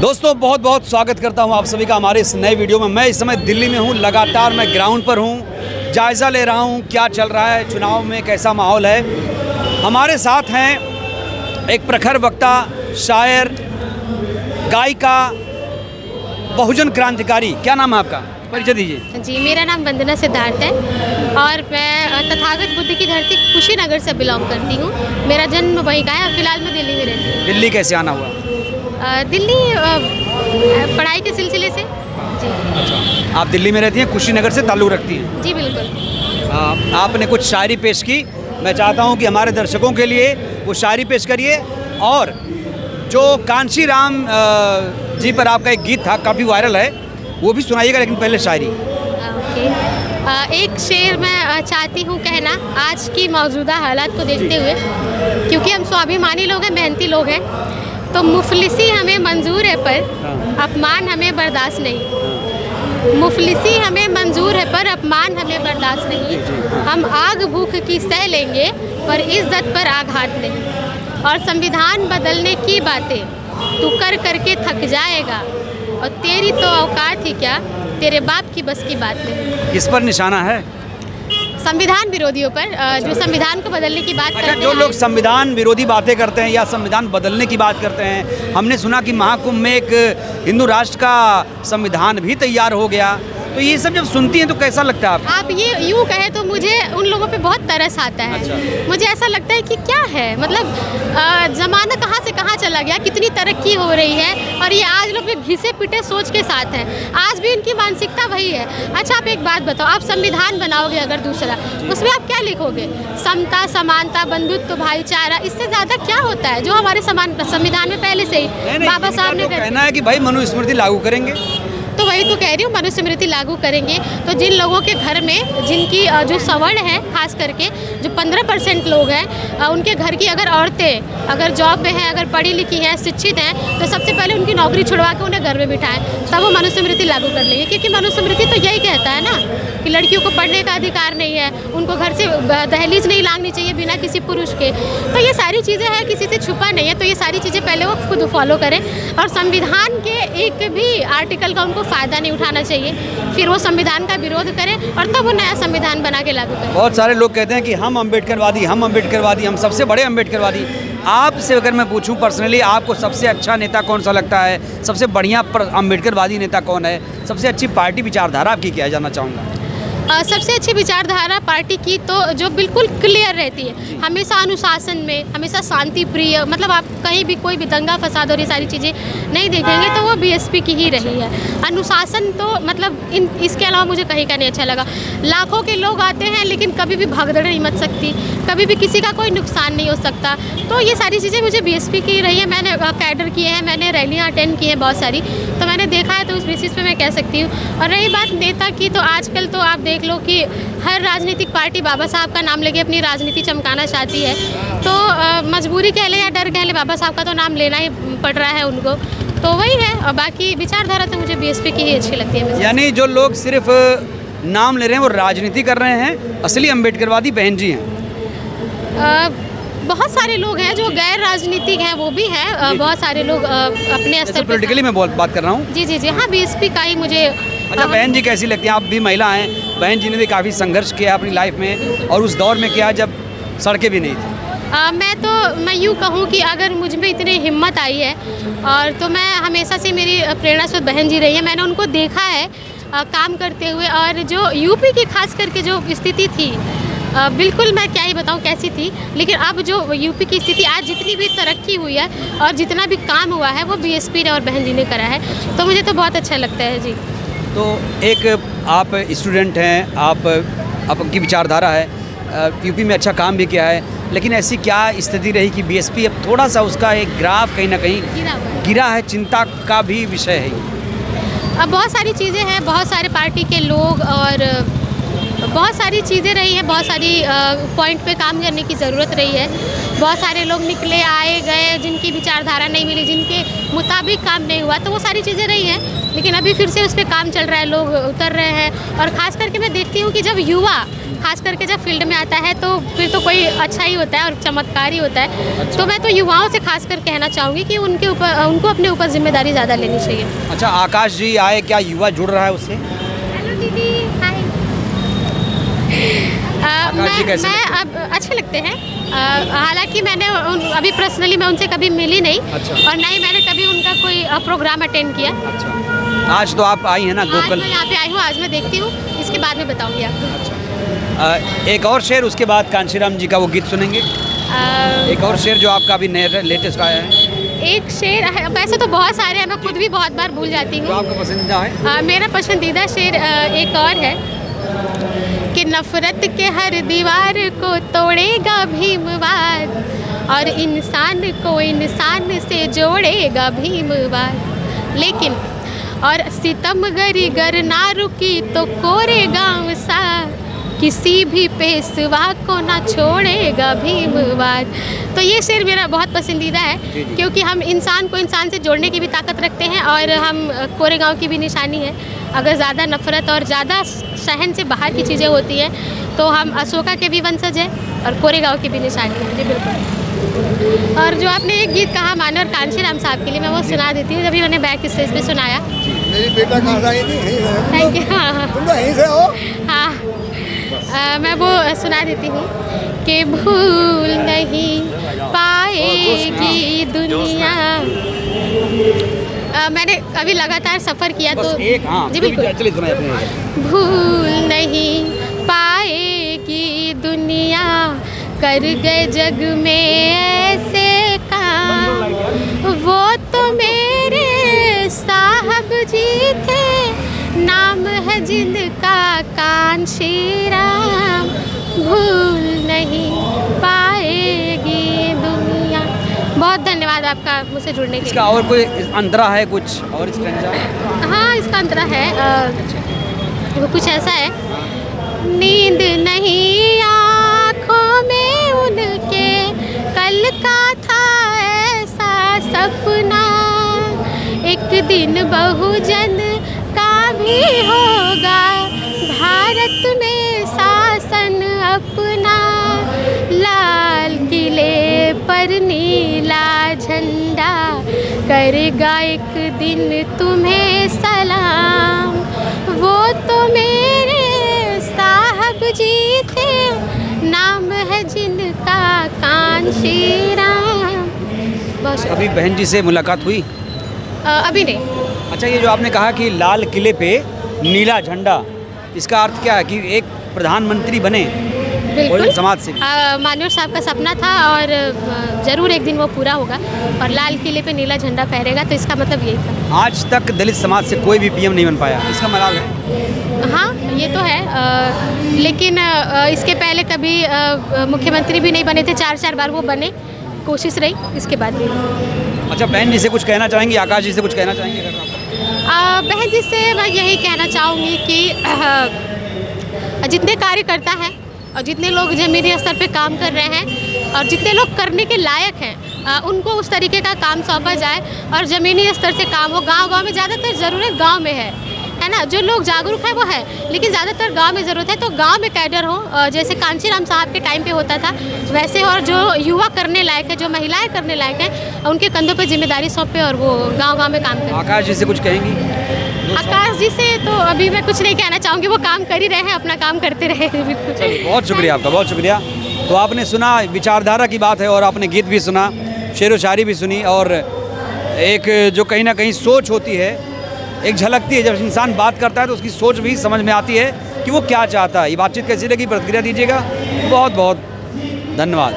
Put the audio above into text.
दोस्तों बहुत बहुत स्वागत करता हूं आप सभी का हमारे इस नए वीडियो में। मैं इस समय दिल्ली में हूं, लगातार मैं ग्राउंड पर हूं, जायज़ा ले रहा हूं क्या चल रहा है, चुनाव में कैसा माहौल है। हमारे साथ हैं एक प्रखर वक्ता, शायर, गायिका, बहुजन क्रांतिकारी। क्या नाम है आपका, परिचय दीजिए। जी, मेरा नाम वंदना सिद्धार्थ है और मैं तथागत बुद्ध की धरती कुशीनगर से बिलोंग करती हूँ। मेरा जन्म वहीं का है और फिलहाल मैं दिल्ली में रहती हूँ। दिल्ली कैसे आना हुआ? दिल्ली पढ़ाई के सिलसिले से। जी। अच्छा, आप दिल्ली में रहती हैं, कुशीनगर से ताल्लुक़ रखती हैं? जी बिल्कुल। आपने कुछ शायरी पेश की, मैं चाहता हूं कि हमारे दर्शकों के लिए वो शायरी पेश करिए। और जो कांशी राम जी पर आपका एक गीत था, काफ़ी वायरल है, वो भी सुनाइएगा, लेकिन पहले शायरी। ओके। एक शेर मैं चाहती हूँ कहना आज की मौजूदा हालात को देखते हुए, क्योंकि हम स्वाभिमानी लोग हैं, मेहनती लोग हैं, तो मुफलिसी हमें मंजूर है पर अपमान हमें बर्दाश्त नहीं। मुफलिसी हमें मंजूर है पर अपमान हमें बर्दाश्त नहीं। हम आग भूख की सह लेंगे पर इज्जत पर आघात नहीं। और संविधान बदलने की बातें तू कर करके थक जाएगा, और तेरी तो औकात ही क्या, तेरे बाप की बस की बात नहीं। किस पर निशाना है? संविधान विरोधियों पर, जो संविधान को बदलने की बात करते हैं। जो लोग संविधान विरोधी बातें करते हैं या संविधान बदलने की बात करते हैं, हमने सुना कि महाकुंभ में एक हिंदू राष्ट्र का संविधान भी तैयार हो गया, तो ये सब जब सुनती हैं तो कैसा लगता है आपको? आप ये यूँ कहें तो मुझे उन लोगों पे बहुत तरस आता है। अच्छा। मुझे ऐसा लगता है कि क्या है, मतलब ज़माना कहाँ से कहाँ चला गया, कितनी तरक्की हो रही है, और ये आज लोग घिसे पिटे सोच के साथ हैं। आज भी इनकी मानसिकता वही है। अच्छा, आप एक बात बताओ, आप संविधान बनाओगे अगर दूसरा, उसमें आप क्या लिखोगे? समता, समानता, बंधुत्व, भाईचारा, इससे ज़्यादा क्या होता है जो हमारे संविधान में पहले से ही बाबा साहब ने कहना है कि भाई मनुस्मृति लागू करेंगे। तो वही तो कह रही हूँ, मनुस्मृति लागू करेंगे तो जिन लोगों के घर में, जिनकी जो सवर्ण है, खास करके जो 15% लोग हैं, उनके घर की अगर औरतें अगर जॉब में हैं, अगर पढ़ी लिखी हैं, शिक्षित हैं, तो सबसे पहले उनकी नौकरी छुड़वा के उन्हें घर में बिठाएं, तब वो मनुस्मृति लागू कर लेंगे। क्योंकि मनुस्मृति तो यही कहता है ना कि लड़कियों को पढ़ने का अधिकार नहीं है, उनको घर से दहलीज नहीं लांघनी चाहिए बिना किसी पुरुष के। तो ये सारी चीज़ें हैं, किसी से छुपा नहीं है। तो ये सारी चीज़ें पहले वो खुद फॉलो करें, और संविधान के एक भी आर्टिकल का उनको फ़ायदा नहीं उठाना चाहिए। फिर वो संविधान का विरोध करें और तब वो नया संविधान बना के लागू करें। बहुत सारे लोग कहते हैं कि हम अम्बेडकरवादी, हम अम्बेडकरवादी, हम सबसे बड़े अम्बेडकरवादी। आपसे अगर मैं पूछूं पर्सनली, आपको सबसे अच्छा नेता कौन सा लगता है? सबसे बढ़िया अम्बेडकरवादी नेता कौन है? सबसे अच्छी पार्टी विचारधारा आपकी क्या है, जानना चाहूँगा। सबसे अच्छी विचारधारा पार्टी की तो जो बिल्कुल क्लियर रहती है, हमेशा अनुशासन में, हमेशा शांति प्रिय, मतलब आप कहीं भी कोई भी दंगा फसाद और ये सारी चीज़ें नहीं देखेंगे, तो वो बीएसपी की ही रही है। अनुशासन तो मतलब इसके अलावा मुझे कहीं का नहीं अच्छा लगा। लाखों के लोग आते हैं लेकिन कभी भी भगदड़ नहीं मच सकती, कभी भी किसी का कोई नुकसान नहीं हो सकता। तो ये सारी चीज़ें मुझे बीएसपी की रही है। मैंने कैडर किए हैं, मैंने रैलियाँ अटेंड की हैं बहुत सारी, तो मैंने देखा है, तो उस बेसिस पे मैं कह सकती हूँ। और रही बात नेता की, तो आजकल तो आप देख लो कि हर राजनीतिक पार्टी बाबा साहब का नाम लेके अपनी राजनीति चमकाना चाहती है। तो मजबूरी कह लें या डर कह लें, बाबा साहब का तो नाम लेना ही पड़ रहा है उनको, तो वही है। और बाकी विचारधारा तो मुझे बीएसपी की ही अच्छी लगती है। यानी जो लोग सिर्फ नाम ले रहे हैं वो राजनीति कर रहे हैं, असली अम्बेडकरवादी बहन जी हैं? बहुत सारे लोग हैं जो गैर राजनीतिक हैं, वो भी हैं। बहुत सारे लोग अपने स्तर पर, पॉलिटिकली मैं बात कर रहा हूँ। जी जी जी, हाँ, बीएसपी का ही मुझे। अच्छा, बहन जी कैसी लगती हैं? आप भी महिला हैं, बहन जी ने भी काफ़ी संघर्ष किया अपनी लाइफ में, और उस दौर में किया जब सड़कें भी नहीं थी। मैं यूँ कहूँ कि अगर मुझ में इतनी हिम्मत आई है, और तो मैं हमेशा से, मेरी प्रेरणा स्रोत बहन जी रही है। मैंने उनको देखा है काम करते हुए, और जो यूपी की खास करके जो स्थिति थी, बिल्कुल मैं क्या ही बताऊँ कैसी थी, लेकिन अब जो यूपी की स्थिति, आज जितनी भी तरक्की हुई है और जितना भी काम हुआ है, वो बीएसपी ने और बहन जी ने करा है। तो मुझे तो बहुत अच्छा लगता है जी। तो एक आप स्टूडेंट हैं, आपकी विचारधारा है, यूपी में अच्छा काम भी किया है, लेकिन ऐसी क्या स्थिति रही कि बीएसपी अब थोड़ा सा उसका एक ग्राफ कहीं ना कहीं गिरा है? चिंता का भी विषय है। अब बहुत सारी चीज़ें हैं, बहुत सारे पार्टी के लोग, और बहुत सारी चीज़ें रही हैं, बहुत सारी पॉइंट पे काम करने की ज़रूरत रही है। बहुत सारे लोग निकले आए गए, जिनकी विचारधारा नहीं मिली, जिनके मुताबिक काम नहीं हुआ, तो वो सारी चीज़ें रही हैं। लेकिन अभी फिर से उस पर काम चल रहा है, लोग उतर रहे हैं। और ख़ास करके मैं देखती हूँ कि जब युवा खास करके जब फील्ड में आता है तो फिर तो कोई अच्छा ही होता है और चमत्कार ही होता है। अच्छा। तो मैं तो युवाओं से खास कर कहना चाहूँगी कि उनको अपने ऊपर जिम्मेदारी ज़्यादा लेनी चाहिए। अच्छा, आकाश जी आए, क्या युवा जुड़ रहा है उससे? हेलो दीदी, हाय। अब अच्छे लगते हैं। हालांकि मैंने अभी पर्सनली मैं उनसे कभी मिली नहीं। अच्छा। और ना ही मैंने कभी उनका कोई प्रोग्राम अटेंड किया। अच्छा। आज तो आप आई हैं ना गोकुल? मैं यहाँ पे आई हूँ, आज मैं देखती हूँ, इसके बाद में बताऊँगी आपको। अच्छा। एक और शेर, उसके बाद कांशीराम जी का वो गीत सुनेंगे। एक और शेर जो आपका अभी लेटेस्ट आया है। एक शेर है, वैसे तो बहुत सारे हैं, मैं खुद भी बहुत बार भूल जाती हूँ। तो आपका पसंदीदा है? मेरा पसंदीदा शेर एक और है कि नफरत के हर दीवार को तोड़ेगा भीमवार, और इंसान को इंसान से जोड़ेगा भीमवार। लेकिन और सितमगरी गर ना रुकी तो कोरेगा सा, किसी भी पेशवा को ना छोड़ेगा भीमवार। तो ये शेर मेरा बहुत पसंदीदा है, क्योंकि हम इंसान को इंसान से जोड़ने की भी ताकत रखते हैं, और हम कोरेगांव की भी निशानी है। अगर ज़्यादा नफरत और ज़्यादा सहन से बाहर की चीज़ें होती हैं तो हम अशोका के भी वंशज हैं और कोरेगांव की भी निशानी है। जी बिल्कुल। और जो आपने एक गीत कहा मानव कांशीराम साहब के लिए, मैं वो सुना देती हूँ। जब मैंने बैक स्टेज पे सुनाया। मेरी बेटा कहाँ से आई थी? Thank you. हाँ, तुम तो यहीं से हो? हाँ, मैं वो सुना देती हूँ कि भूल नहीं पाएगी दुनिया। मैंने अभी लगातार सफ़र किया तो जी बिल्कुल। भूल नहीं पाएगी दुनिया, कर गए जग में ऐसे काम, वो तो मेरे साहब जी थे, नाम है जिनका कांशीराम, भूल नहीं पाएगी दुनिया। बहुत धन्यवाद आपका मुझसे जुड़ने के लिए। इसका और कोई अंतरा है कुछ और स्टैंजा? हाँ, इसका अंतरा है। वो कुछ ऐसा है, नींद नहीं आँखों में उनके, कल का था ऐसा सपना, एक दिन बहुजन का भी होगा, भारत में शासन अपना, लाल किले पर नीला झंडा, करेगा एक दिन तुम्हें सलाम, वो तो मेरे साहब जी थे, नाम है जिनका कांशीराम। अभी बहन जी से मुलाकात हुई? अभी नहीं। अच्छा, ये जो आपने कहा कि लाल किले पे नीला झंडा, इसका अर्थ क्या है कि एक प्रधानमंत्री बने? बिल्कुल, समाज से मानव साहब का सपना था और ज़रूर एक दिन वो पूरा होगा, और लाल किले पे नीला झंडा फहरेगा, तो इसका मतलब यही था। आज तक दलित समाज से कोई भी पीएम नहीं बन पाया, इसका मतलब है? हाँ, ये तो है। लेकिन इसके पहले कभी मुख्यमंत्री भी नहीं बने थे, 4 बार वो बने, कोशिश रही, इसके बाद भी। अच्छा, बहन जी से कुछ कहना चाहेंगी? आकाश जी से कुछ कहना चाहेंगे? बहन जी से मैं यही कहना चाहूँगी कि जितने कार्यकर्ता हैं और जितने लोग ज़मीनी स्तर पे काम कर रहे हैं और जितने लोग करने के लायक हैं, उनको उस तरीके का काम सौंपा जाए और ज़मीनी स्तर से काम हो। गांव-गांव में ज़्यादातर ज़रूरत गांव में है ना, जो लोग जागरूक है वो है, लेकिन ज़्यादातर गांव में ज़रूरत है। तो गांव में कैडर हो, जैसे कांशीराम साहब के टाइम पे होता था वैसे, और जो युवा करने लायक है, जो महिलाएं करने लायक हैं, उनके कंधों पे जिम्मेदारी सौंपे और वो गांव-गांव में काम करें। आकाश जी से कुछ कहेंगी? आकाश जी से तो अभी मैं कुछ नहीं कहना चाहूँगी, वो काम कर ही रहे हैं, अपना काम करते रहे। बहुत शुक्रिया आपका, बहुत शुक्रिया। तो आपने सुना, विचारधारा की बात है, और आपने गीत भी सुना, शेर व शायरी भी सुनी, और एक जो कहीं ना कहीं सोच होती है, एक झलकती है। जब इंसान बात करता है तो उसकी सोच भी समझ में आती है कि वो क्या चाहता है। ये बातचीत कैसी लगी, प्रतिक्रिया दीजिएगा। बहुत बहुत धन्यवाद।